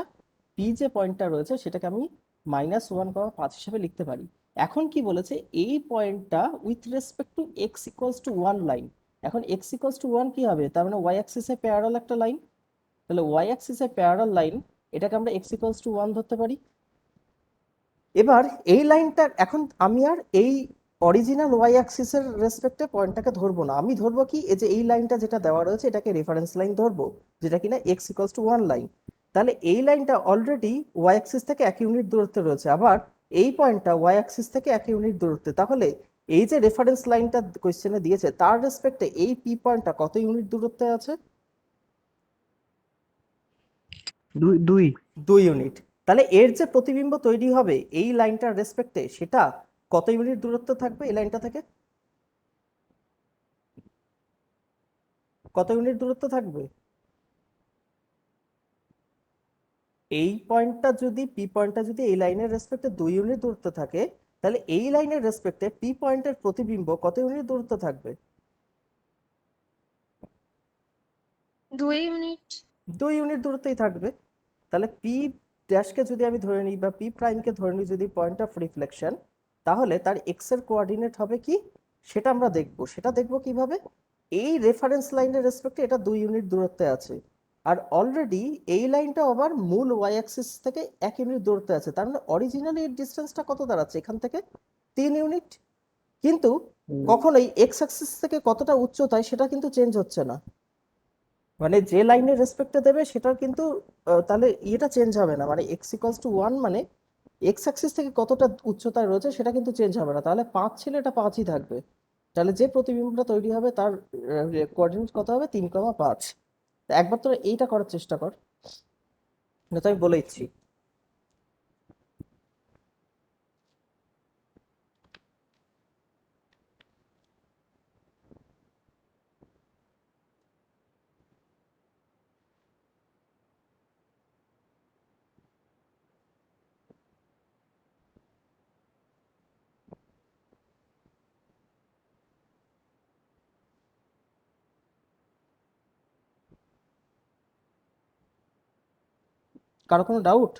পি যে পয়েন্টটা রয়েছে সেটাকে আমি -1,5 হিসেবে লিখতে পারি। এখন কি বলেছে, এই পয়েন্টটা with respect to x equals to 1 line. এখন এক্স ইকুয়ালস টু 1 কি হবে, তার মানে ওয়াই অ্যাক্সিসে প্যারালাল একটা লাইন। তাহলে ওয়াই অ্যাক্সিসে প্যারালাল লাইন, এটাকে আমরা এক্স ইকুয়ালস টু 1 ধরতে পারি। এবার এই লাইনটা, এখন আমি আর এই অরিজিনাল ওয়াই অ্যাক্সিসের রেসপেক্টে পয়েন্টটাকে ধরবো না, আমি ধরবো কি, এই যে এই লাইনটা যেটা দেওয়া রয়েছে এটাকে রেফারেন্স লাইন ধরবো, যেটা কিনা এক্স ইকুয়ালস টু 1 লাইন। তাহলে এই লাইনটা অলরেডি ওয়াই অ্যাক্সিস থেকে 1 ইউনিট দূরত্বে রয়েছে, আবার এই পয়েন্টটা ওয়াই অ্যাক্সিস থেকে 1 ইউনিট দূরত্বে। তাহলে এই যে রেফারেন্স লাইনটা কোয়েশ্চেনে দিয়েছে তার রেসপেক্টে এই পি পয়েন্টটা কত ইউনিট দূরত্বে আছে, 2 2 ইউনিট। তাহলে এর যে প্রতিবিম্ব তৈরি হবে এই লাইনটার রেসপেক্টে, সেটা কত ইউনিট দূরত্ব থাকবে এই লাইনটা থেকে, কত ইউনিট দূরত্ব থাকবে, এই পয়েন্টটা যদি পি পয়েন্টটা যদি এই লাইনের রেসপেক্টে 2 ইউনিট দূরত্ব থাকে, তাহলে এই লাইনের রেসপেক্টে পি পয়েন্টের প্রতিবিম্ব কত ইউনিট দূরত্ব থাকবে, 2 ইউনিট। 2 ইউনিট দূরত্বেই থাকবে। তাহলে পি ড্যাশকে যদি আমি ধরে নিই, বা পি প্রাইমকে ধরে নিই যদি পয়েন্ট অফ রিফ্লেকশন, তাহলে তার এক্স এর কোঅর্ডিনেট হবে কি, সেটা আমরা দেখব। সেটা দেখব কিভাবে, এই রেফারেন্স লাইনের রেসপেক্টে এটা 2 ইউনিট দূরত্বে আছে, আর অলরেডি এই লাইনটা আবার মূল ওয়াই অ্যাক্সিস থেকে 1 ইউনিট দূরত্বে আছে। তার মানে অরিজিনালি এর ডিস্টেন্সটা কত দাঁড়াচ্ছে এখান থেকে, 3 ইউনিট। কিন্তু হুম। কখনোই এক্স অ্যাক্সিস থেকে কতটা উচ্চতায় সেটা কিন্তু চেঞ্জ হচ্ছে না, মানে যে লাইনের রেসপেক্টে দেবে সেটার কিন্তু তাহলে ইয়েটা চেঞ্জ হবে না, মানে এক্স ইকুয়ালস টু 1 মানে এক্স অ্যাক্সিস থেকে কতটা উচ্চতায় রয়েছে সেটা কিন্তু চেঞ্জ হবে না, তাহলে 5 ছিল এটা 5ই থাকবে। তাহলে যে প্রতিবিম্বটা তৈরি হবে তার কোঅর্ডিনেট কত হবে, 3,5। একবার তোরা এইটা করার চেষ্টা কর, না তো আমি বলে দিচ্ছি। কারো কোনো ডাউট?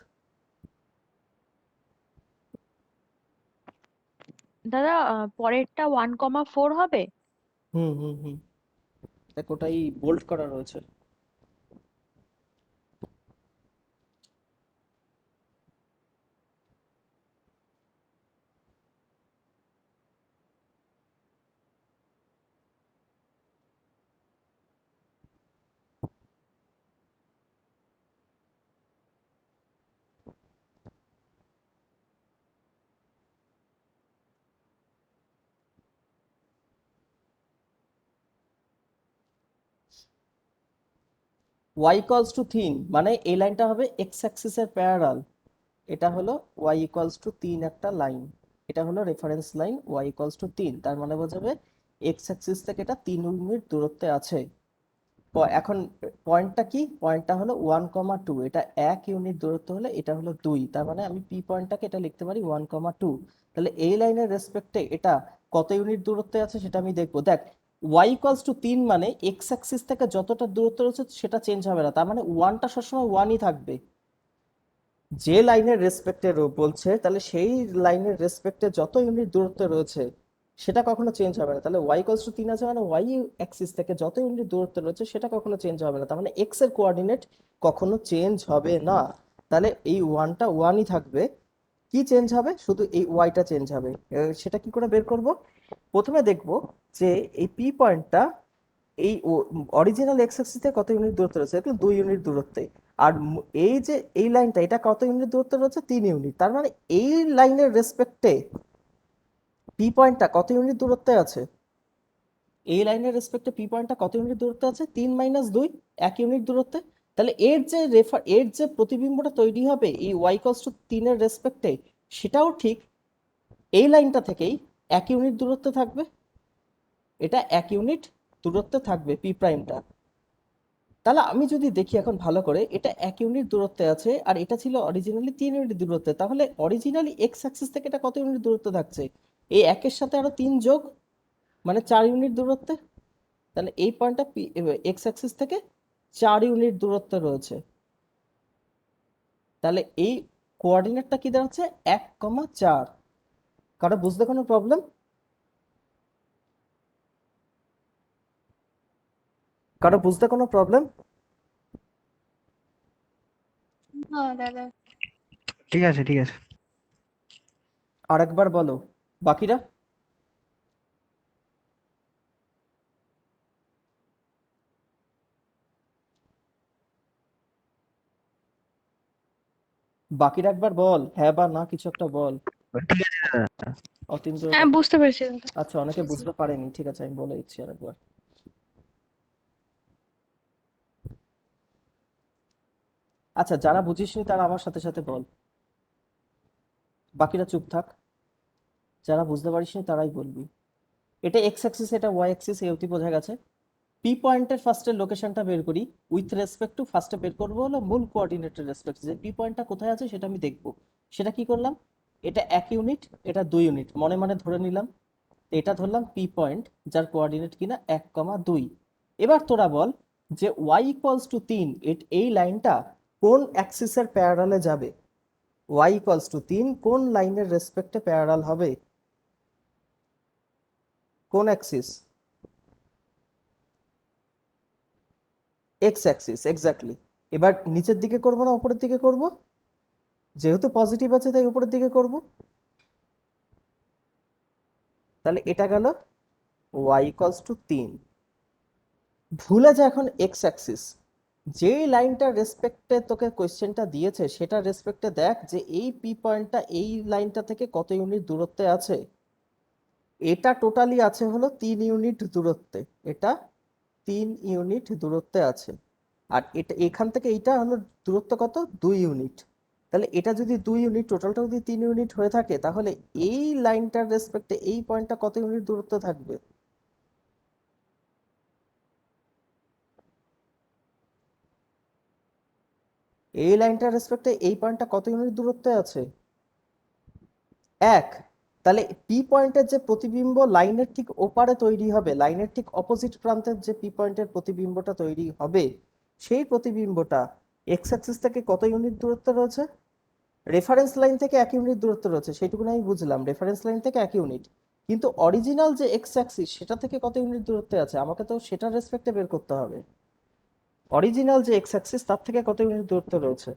দাদা পরেরটা 1,4 হবে? হুম হুম হুম, দেখ ওটাই বোল্ড করা রয়েছে। y ইকুয়ালস টু 3 মানে এই লাইনটা হবে এক্স অ্যাক্সিসের প্যারালাল, এটা হলো y ইকুয়ালস টু 3 একটা লাইন, এটা হলো reference line y equals to 3, তার মানে বোঝাবে এক্স অ্যাক্সিস থেকে এটা 3 ইউনিট দূরত্বে আছে। এখন পয়েন্টটা কি, পয়েন্টটা হলো 1,2, এটা 1 ইউনিট দূরত্ব হলে এটা হলো 2, তার মানে আমি পি পয়েন্টটাকে এটা লিখতে পারি 1,2। তাহলে এই লাইনের রেসপেক্টে এটা কত ইউনিট দূরত্বে আছে সেটা আমি দেখবো। দেখ y ইকুয়ালস টু 3 মানে এক্স অ্যাক্সিস থেকে যতটা দূরত্ব রয়েছে সেটা চেঞ্জ হবে না, তার মানে ওয়ানটা সবসময় ওয়ানই থাকবে। যে লাইনের রেসপেক্টে বলছে তাহলে সেই লাইনের রেসপেক্টে যত ইউনিট দূরত্বে রয়েছে সেটা কখনো চেঞ্জ হবে না, তাহলে y ইকুয়ালস টু 3 আছে মানে y অ্যাক্সিস থেকে যত ইউনিট দূরত্বে রয়েছে সেটা কখনো চেঞ্জ হবে না, তার মানে x এর কোঅর্ডিনেট কখনো চেঞ্জ হবে না। তাহলে এই ওয়ানটা ওয়ানই থাকবে, কি চেঞ্জ হবে, শুধু এই ওয়াইটা চেঞ্জ হবে। সেটা কি করে বের করব, প্রথমে দেখব যে এই পি পয়েন্টটা এই অরিজিনাল এক্স অ্যাক্সিস থেকে কত ইউনিট দূরত্বে রয়েছে, এটা 2 ইউনিট দূরত্বে। আর এই যে এই লাইনটা এটা কত ইউনিট দূরত্বে রয়েছে, 3 ইউনিট, তার মানে এই লাইনের রেসপেক্টে পি পয়েন্টটা কত ইউনিট দূরত্বে আছে, এই লাইনের রেসপেক্টে পি পয়েন্টটা কত ইউনিট দূরত্বে আছে, 3 - 2, 1 ইউনিট দূরত্বে। তাহলে এর যে প্রতিবিম্বটা তৈরি হবে এই y ইকুয়ালস টু 3 এর রেসপেক্টে, সেটাও ঠিক এই লাইনটা থেকেই 1 ইউনিট দূরত্বে থাকবে, এটা 1 ইউনিট দূরত্বে থাকবে পি প্রাইমটা। তাহলে আমি যদি দেখি এখন ভালো করে, এটা 1 ইউনিট দূরত্বে আছে আর এটা ছিল অরিজিনালি 3 ইউনিট দূরত্বে, তাহলে অরিজিনালি এক্স অ্যাক্সিস থেকে এটা কত ইউনিট দূরত্বে থাকছে, এই একের সাথে আরো 3 যোগ মানে 4 ইউনিট দূরত্বে। তাহলে এই পয়েন্টটা এক্স অ্যাক্সিস থেকে 4 ইউনিট দূরত্বে রয়েছে, তাহলে এই কোঅর্ডিনেটটা কি দাঁড়াচ্ছে 1,4। কারো বুঝতে কোনো প্রবলেম? কারো বুঝতে কোনো প্রবলেম? হ্যাঁ দাদা। ঠিক আছে ঠিক আছে। আরেকবার বলো বাকিরা। বাকিরা একবার বল, হ্যাঁ বা না কিছু একটা বল। ঠিক আছে দাদা। অতীন্দ্র, হ্যাঁ বুঝতে পেরেছি দাদা। আচ্ছা অনেকে বুঝতে পারেনি, ঠিক আছে আমি বলে দিচ্ছি আরেকবার। আচ্ছা যারা বুঝিসনি তারা আমার সাথে সাথে বল, বাকিরা চুপ থাক, যারা বুঝতে পারিসনি তারাই বলবি। এটা এক্স অ্যাক্সিস, এটা ওয়াই অ্যাক্সিস, এই অবধি বোঝা গেছে। পি পয়েন্টের ফার্স্টের লোকেশনটা বের করি উইথ রেসপেক্ট টু, ফার্স্টে বের করবো হলো মূল কোঅর্ডিনেটের রেসপেক্ট, যে পি পয়েন্টটা কোথায় আছে সেটা আমি দেখবো। সেটা কি করলাম, এটা 1 ইউনিট, এটা 2 ইউনিট, মনে মনে ধরে নিলাম। এটা ধরলাম পি পয়েন্ট যার কোঅর্ডিনেট কিনা 1,2। এবার তোরা বল যে y ইকুয়ালস টু 3 এই লাইনটা কোন অ্যাক্সিসের প্যারালালে যাবে, y ইকুয়ালস টু 3 কোন লাইনের রেসপেক্টে প্যারালাল হবে, কোন অ্যাক্সিস, এক্স অ্যাক্সিস, এক্স্যাক্টলি। এবার নিচের দিকে করব না উপরের দিকে করব, যেহেতু পজিটিভ আছে তাই উপরের দিকে করব। তাহলে এটা গেল y ইকুয়ালস টু 3। ভুলে যা এখন এক্স অ্যাক্সিস, যেই লাইনটার রেসপেক্টে তোকে কোয়েশ্চেনটা দিয়েছে সেটা রেসপেক্টে দেখ যে এই পি পয়েন্টটা এই লাইনটা থেকে কত ইউনিট দূরত্বে আছে। এটা টোটালি আছে হলো 3 ইউনিট দূরত্বে, এটা 3 ইউনিট দূরত্বে আছে। আর এটা এখান থেকে এইটা হলো দূরত্ব কত, 2 ইউনিট। তাহলে এটা যদি 2 ইউনিট, টোটালটা যদি 3 ইউনিট হয়ে থাকে, তাহলে এই লাইনটার রেসপেক্টে এই পয়েন্টটা কত ইউনিট দূরত্বে থাকবে? এই লাইনটার রেসপেক্টে এই পয়েন্টটা কত ইউনিট দূরত্বে আছে? 1। তাহলে পি পয়েন্টের যে প্রতিবিম্ব লাইনের ঠিক ওপারে তৈরি হবে, লাইনের ঠিক অপোজিট প্রান্তের যে পি পয়েন্টের প্রতিবিম্বটা তৈরি হবে, সেই প্রতিবিম্বটা এক্স অ্যাক্সিস থেকে কত ইউনিট দূরত্বে রয়েছে? রেফারেন্স লাইন থেকে 1 ইউনিট দূরত্ব রয়েছে, সেইটুকুনি আমি বুঝলাম, রেফারেন্স লাইন থেকে 1 ইউনিট। কিন্তু অরিজিনাল যে এক্স অ্যাক্সিস সেটা থেকে কত ইউনিট দূরত্বে আছে, আমাকে তো সেটার রেসপেক্টে বের করতে হবে। অরিজিনাল যে এক্স অ্যাক্সিস তার থেকে কত ইউনিট দূরত্বে রয়েছে?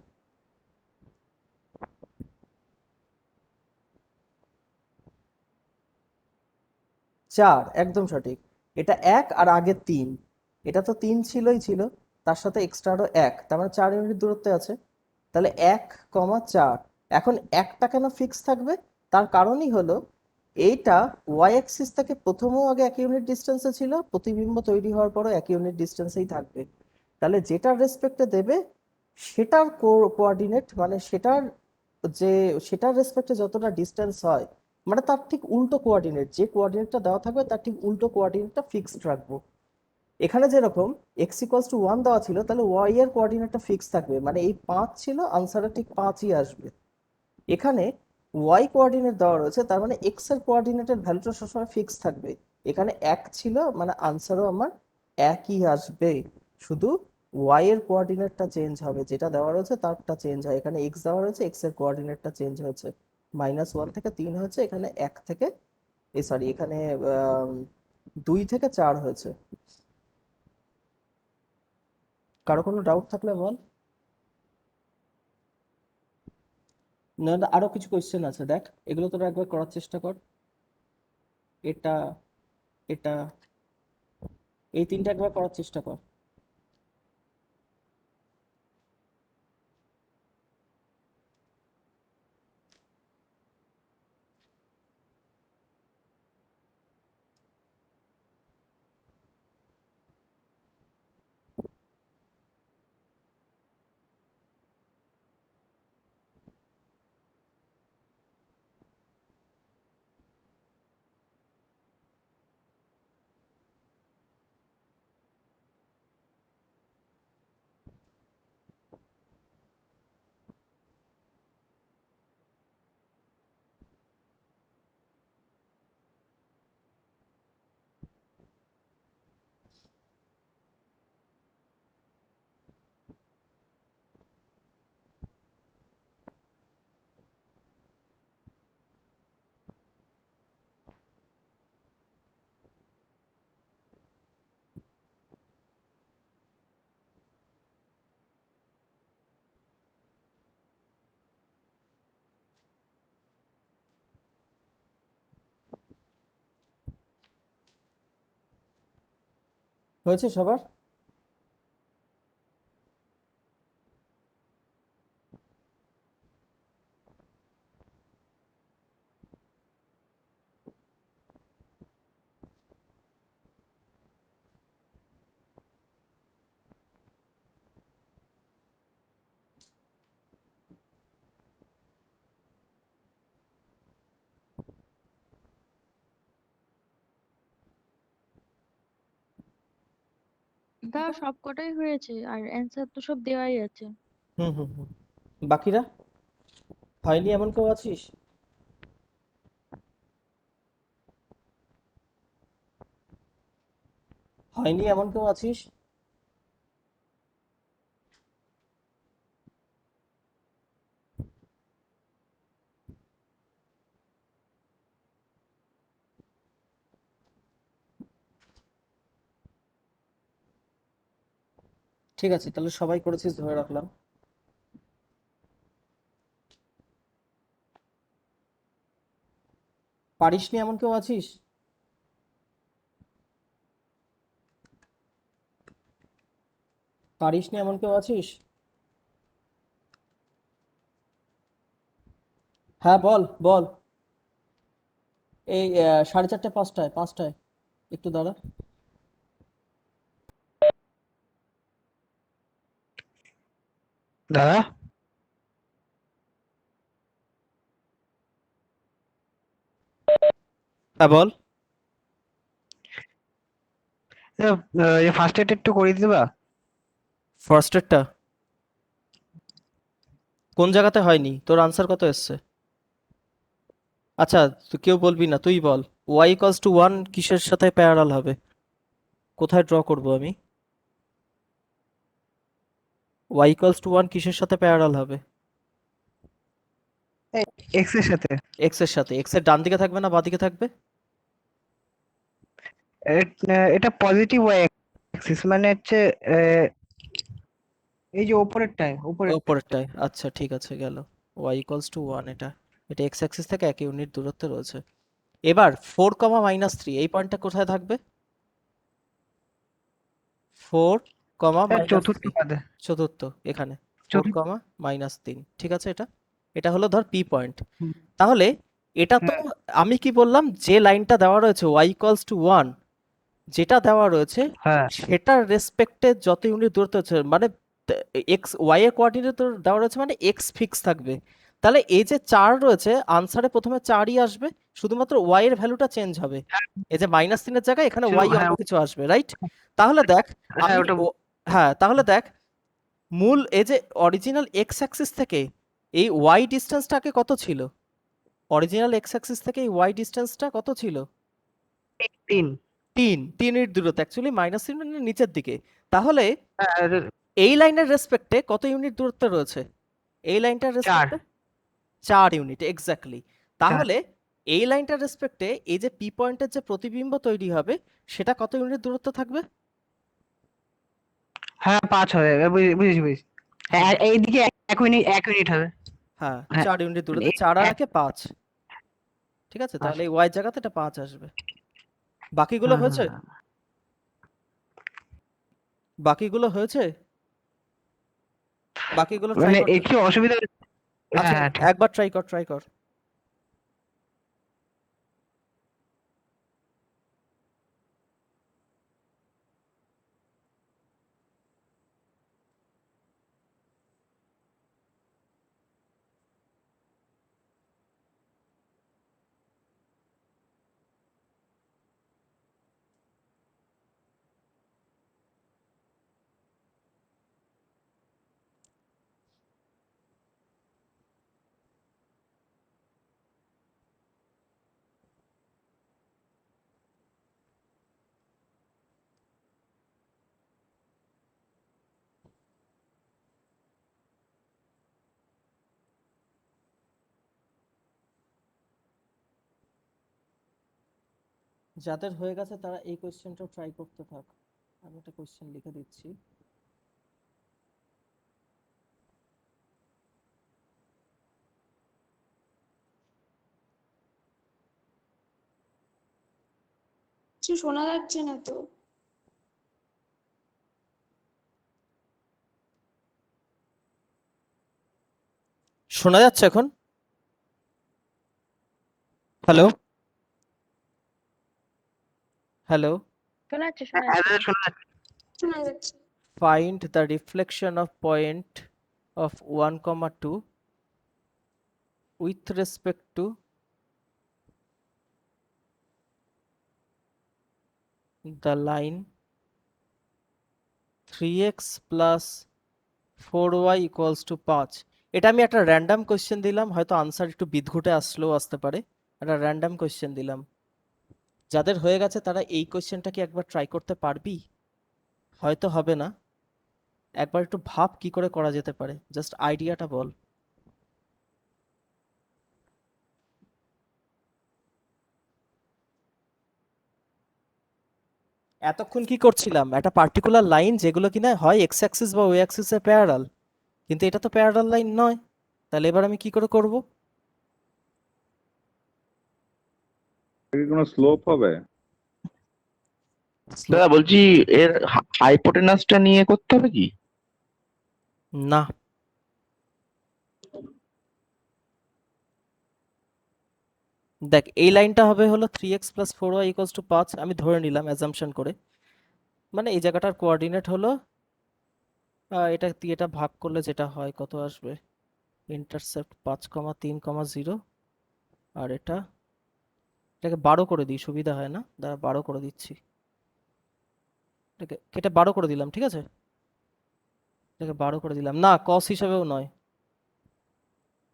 4, একদম সঠিক। এটা 1 আর আগে 3, এটা তো 3 ছিল, তার সাথে এক্সট্রা আরো 1, তার মানে 4 ইউনিট দূরত্বে আছে। তাহলে 1,4। এখন একটা কেন ফিক্স থাকবে? তার কারণই হলো এইটা ওয়াই অ্যাক্সিস থেকে প্রথমেও আগে 1 ইউনিট ডিস্টেন্সে ছিল, প্রতিবিম্ব তৈরি হওয়ার পরও 1 ইউনিট ডিস্টেন্সেই থাকবে। তাহলে যেটার রেসপেক্টে দেবে সেটার কোঅর্ডিনেট, মানে সেটার রেসপেক্টে যতটা ডিস্টেন্স হয়, মানে তার ঠিক উল্টো কোঅর্ডিনেট, যে কোঅর্ডিনেটটা দেওয়া থাকবে তার ঠিক উল্টো কোঅর্ডিনেটটা ফিক্সড রাখবো। এখানে যেরকম এক্স ইকুয়ালস টু 1 দেওয়া ছিল, তাহলে ওয়াই এর কোঅর্ডিনেটটা ফিক্স থাকবে, মানে এই 5 ছিল, আনসারে ঠিক 5ই আসবে। এখানে ওয়াই কোঅর্ডিনেট দেওয়া রয়েছে, তার মানে এক্স এর কোঅর্ডিনেটের ভ্যালুটা সবসময় ফিক্স থাকবে। এখানে 1 ছিল, মানে আনসারও আমার একই আসবে, শুধু ওয়াই এর কোঅর্ডিনেটটা চেঞ্জ হবে, যেটা দেওয়া রয়েছে তারটা চেঞ্জ হয়। এখানে এক্স দেওয়া রয়েছে, এক্স এর কোঅর্ডিনেটটা চেঞ্জ হয়েছে, -1 থেকে 3 হয়েছে, এখানে 1 থেকে সরি এখানে 2 থেকে 4 হয়েছে। কারো কোনো ডাউট থাকলে বল। না না, আরো কিছু কোয়েশ্চেন আছে, দেখ এগুলো তোরা একবার করার চেষ্টা কর। এটা, এটা, এই তিনটা একবার করার চেষ্টা কর। হয়েছে সবার? দাদা সবকটাই হয়েছে আর অ্যান্সার তো সব দেওয়াই আছে। হুম হুম হুম। বাকিরা হয়নি এমন কেউ আছিস? হয়নি এমন কেউ আছিস? ঠিক আছে, তাহলে সবাই করেছিস ধরে রাখলাম। পারিসনি এমন কেউ আছিস? পারিস নি এমন কেউ আছিস? হ্যাঁ বল বল। এই 4:30 5টায় একটু দাঁড়া। দাদা, হ্যাঁ বল। ফার্স্ট এড একটু করে দিবা? ফার্স্ট এডটা কোন জায়গাতে হয়নি? তোর আনসার কত এসছে? আচ্ছা, তুই কেউ বলবি না, তুই বল। y = 1 কিসের সাথে প্যারালাল হবে? কোথায় ড্র করব আমি? y = 1 কিসের সাথে প্যারালাল হবে? এক্স এর সাথে। x এর সাথে। x এর ডান দিকে থাকবে না বাঁ দিকে থাকবে? এটা পজিটিভ ওয়াই অ্যাক্সিস, মানে হচ্ছে এই যে উপরেরটায়। উপরেরটায়। আচ্ছা ঠিক আছে, গেল। y = 1, এটা এটা x অ্যাক্সিস থেকে 1 ইউনিট দূরত্বে রয়েছে। এবার 4, -3 এই পয়েন্টটা কোথায় থাকবে? 4, চতুর্থ -3 পাদে। চতুর্থ এখানে। 4, চতুর্থ। -3 ঠিক আছে। এটা হলো ধর পি পয়েন্ট। হুম। তাহলে এটা তো হ্যাঁ, আমি কি বললাম, যে লাইনটা দেওয়া রয়েছে y = 1, যেটা দেওয়া রয়েছে হ্যাঁ, সেটার রেসপেক্টে যত ইউনিট দূরত্ব হচ্ছে, মানে এক্স ওয়াই এর কোঅর্ডিনেট দেওয়া রয়েছে, মানে এক্স ফিক্স থাকবে। তাহলে এই যে 4 রয়েছে, আনসারে প্রথমে 4ই আসবে, শুধুমাত্র ওয়াই এর ভ্যালুটা চেঞ্জ হবে। এই যে -3-এর জায়গায় এখানে ওয়াই হ্যাঁ, অন্য কিছু আসবে, রাইট? তাহলে দেখ, হ্যাঁ, আমি ওটা হ্যাঁ তাহলে দেখ, মূল এই যে অরিজিনাল এক্স অ্যাক্সিস থেকে এই ওয়াই ডিস্টেন্সটাকে কত ছিল? অরিজিনাল এক্স অ্যাক্সিস থেকে এই ওয়াই ডিস্টেন্সটা কত ছিল? 3। 3 ইউনিট দূরত্ব, অ্যাকচুয়ালি -3 মানে নিচের দিকে। তাহলে হ্যাঁ, এই লাইনের রেসপেক্টে কত ইউনিট দূরত্বে রয়েছে? এই লাইনটার 4। রেসপেক্টে 4 ইউনিট, এক্স্যাক্টলি। তাহলে এই লাইনটার রেসপেক্টে এই যে পি পয়েন্টের যে প্রতিবিম্ব তৈরি হবে, সেটা কত ইউনিট দূরত্ব থাকবে? হ্যাঁ, 5 হবে। বুঝেছি বুঝেছি। হ্যাঁ, আর এইদিকে 1 ইউনিট হবে। হ্যাঁ, হ্যাঁ, 4 ইউনিট মানে দূরত্বে, 4 আর 5। ঠিক আছে, তাহলে এই ওয়াই জায়গাতে এটা 5 আসবে। বাকিগুলো হয়েছে? বাকিগুলো হয়েছে? বাকিগুলো ট্রাই মানে করতে। একটু অসুবিধা হচ্ছে। আচ্ছা, হ্যাঁ, ঠিক। একবার ট্রাই কর। যাদের হয়ে গেছে তারা এই কোশ্চেনটা ট্রাই করতে থাক। আমি একটা কোশ্চেন লিখে দিচ্ছি। কিছু শোনা যাচ্ছে না তো। শোনা যাচ্ছে এখন? Hello hello. শোনা যাচ্ছে হ্যাঁ, শোনা যাচ্ছে। শোনা যাচ্ছে। Find the reflection of point of 1, 2 with respect to the line 3x plus 4y equals to 5। এটা আমি একটা র্যান্ডম কোশ্চেন দিলাম, হয়তো আনসার একটু বিদঘুটে আসলেও আসতে পারে। একটা র্যান্ডম কোশ্চেন দিলাম। যাদের হয়ে গেছে তারা এই কোশ্চেনটা কি একবার ট্রাই করতে পারবি? হয়তো হবে না, একবার একটু ভাব কি করে করা যেতে পারে, জাস্ট আইডিয়াটা বল। এতক্ষণ কি করছিলাম? একটা পার্টিকুলার লাইন যেগুলো কিনা হয় এক্স অ্যাক্সিস বা ওয়াই অ্যাক্সিসে প্যারালাল, কিন্তু এটা তো প্যারালাল লাইন নয়। তাহলে এবার আমি কি করে করব? কি কোনো স্লোপ হবে? Slope- দাদা বলছি, এর হাইপোটেনাসটা নিয়ে করতে হবে কি? না, দেখ এই লাইনটা হবে হলো 3x plus 4y equals to 5, আমি ধরে নিলাম অ্যাজাম্পশন করে, মানে এই জায়গাটার কোঅর্ডিনেট হলো এটা দিয়ে এটা ভাগ করলে যেটা হয় কত আসবে, ইন্টারসেপ্ট 5,3,0, আর এটাকে 12 করে দিই, সুবিধা হয় না, দাঁড়া 12 করে দিচ্ছি, এটা 12 করে দিলাম, ঠিক আছে, এটাকে 12 করে দিলাম, না কস হিসাবেও নয়,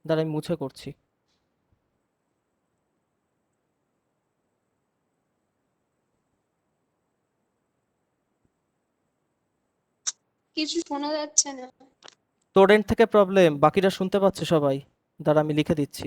দাঁড়া আমি মুছে করছি। কিছু শোনা যাচ্ছে না। তোর এন্ড থেকে প্রবলেম, বাকিরা শুনতে পাচ্ছে সবাই, দাঁড়া আমি লিখে দিচ্ছি।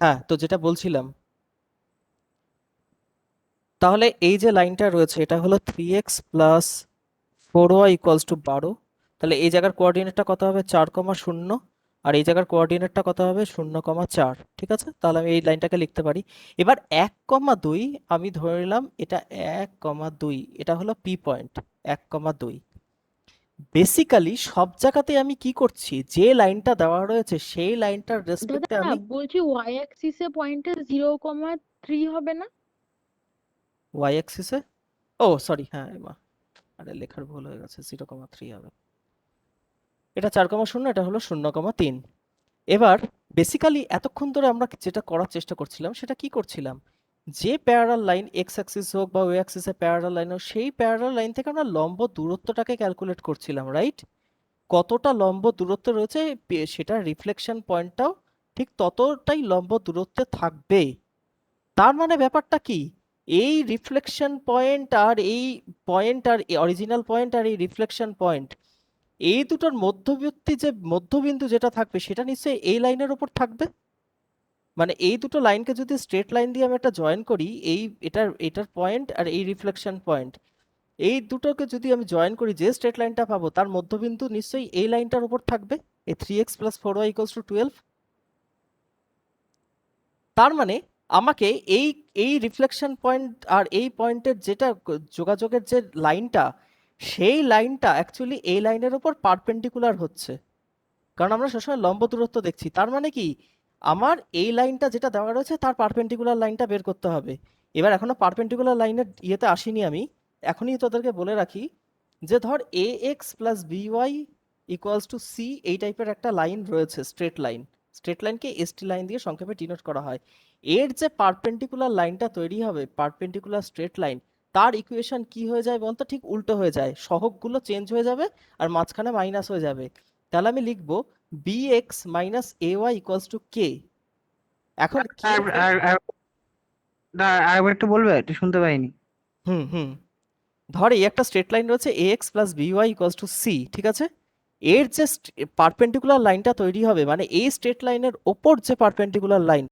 হ্যাঁ, তো যেটা বলছিলাম, তাহলে এই যে লাইনটা রয়েছে এটা হলো 3x plus 4y equals to 12, তাহলে এই জায়গার কোঅর্ডিনেটটা কত হবে 4,0, আর এই জায়গার কোঅর্ডিনেটটা কত হবে 0,4, ঠিক আছে, তাহলে আমি এই লাইনটাকে লিখতে পারি। এবার 1,2 আমি ধরে নিলাম এটা 1,2, এটা হলো পি পয়েন্ট 1,2। বেসিক্যালি সব জায়গাতে আমি কি করছি, যে লাইনটা দেওয়া রয়েছে সেই লাইনটার রেসপেক্টে দাদা আমি বলছি ওয়াই অ্যাক্সিসে পয়েন্টে 0,3 হবে না? ওয়াই অ্যাক্সিসে, ও সরি, হ্যাঁ মা, আরে লেখার ভুল হয়ে গেছে, 0,3 হবে, এটা 4,0, এটা হলো 0,3। এবার বেসিক্যালি এতক্ষণ ধরে আমরা যেটা করার চেষ্টা করছিলাম সেটা কি করছিলাম, যে প্যারালাল লাইন এক্স অ্যাক্সিস হোক বা ওয়াই অ্যাক্সিসে প্যারালাল লাইন হোক, সেই প্যারালাল লাইন থেকে আমরা লম্ব দূরত্বটাকে ক্যালকুলেট করছিলাম, রাইট? কতটা লম্ব দূরত্ব রয়েছে সেটার রিফ্লেকশন পয়েন্টটাও ঠিক ততটাই লম্ব দূরত্বে থাকবে। তার মানে ব্যাপারটা কি, এই রিফ্লেকশন পয়েন্ট আর এই পয়েন্ট আর অরিজিনাল পয়েন্ট আর এই রিফ্লেকশন পয়েন্ট, এই দুটোর মধ্যবর্তী যে মধ্যবিন্দু যেটা থাকবে সেটা নিশ্চয়ই এই লাইনের উপর থাকবে। মানে এই দুটো লাইনকে যদি স্ট্রেট লাইন দিয়ে আমি একটা জয়েন করি, এটার পয়েন্ট আর এই রিফ্লেকশন পয়েন্ট, এই দুটোকে যদি আমি জয়েন করি, যে স্ট্রেট লাইনটা পাবো তার মধ্যবিন্দু নিশ্চয়ই এই লাইনটার উপর থাকবে, এই 3x plus 4y equals to 12। তার মানে আমাকে এই এই রিফ্লেকশন পয়েন্ট আর এই পয়েন্টের যেটা যোগাযোগের যে লাইনটা, সেই লাইনটা অ্যাকচুয়ালি এই লাইনের উপর পারপেন্ডিকুলার হচ্ছে, কারণ আমরা সবসময় লম্ব দূরত্ব দেখছি। তার মানে কি, আমার এই লাইনটা যেটা দেওয়া রয়েছে তার পারপেন্ডিকুলার লাইনটা বের করতে হবে। এবার এখনো পারপেন্ডিকুলার লাইনের ইয়েতে আসিনি আমি, এখনই তোদেরকে বলে রাখি যে ধর a x plus b y equals to c, এই টাইপের একটা লাইন রয়েছে, স্ট্রেট লাইন, স্ট্রেট লাইনকে এসটি লাইন দিয়ে সংক্ষেপে ডিনোট করা হয়। এর যে পারপেন্ডিকুলার লাইনটা তৈরি হবে, পারপেন্ডিকুলার স্ট্রেট লাইন, তার ইকুয়েশন কি হয়ে যায় বলতো, ঠিক উল্টো হয়ে যায়, সহগগুলো চেঞ্জ হয়ে যাবে আর মাঝখানে মাইনাস হয়ে যাবে। তাহলে আমি লিখবো bx minus ay equals to k। এখন k আর আর আর- আরেকবার একটু বলবে, একটু শুনতে পাইনি। হুম, ধর এই একটা স্ট্রেট লাইন রয়েছে ax plus by equals to c, ঠিক আছে, এর যে পারপেন্ডিকুলার লাইনটা তৈরি হবে, মানে এই স্ট্রেট লাইনের ওপর যে পারপেন্ডিকুলার লাইন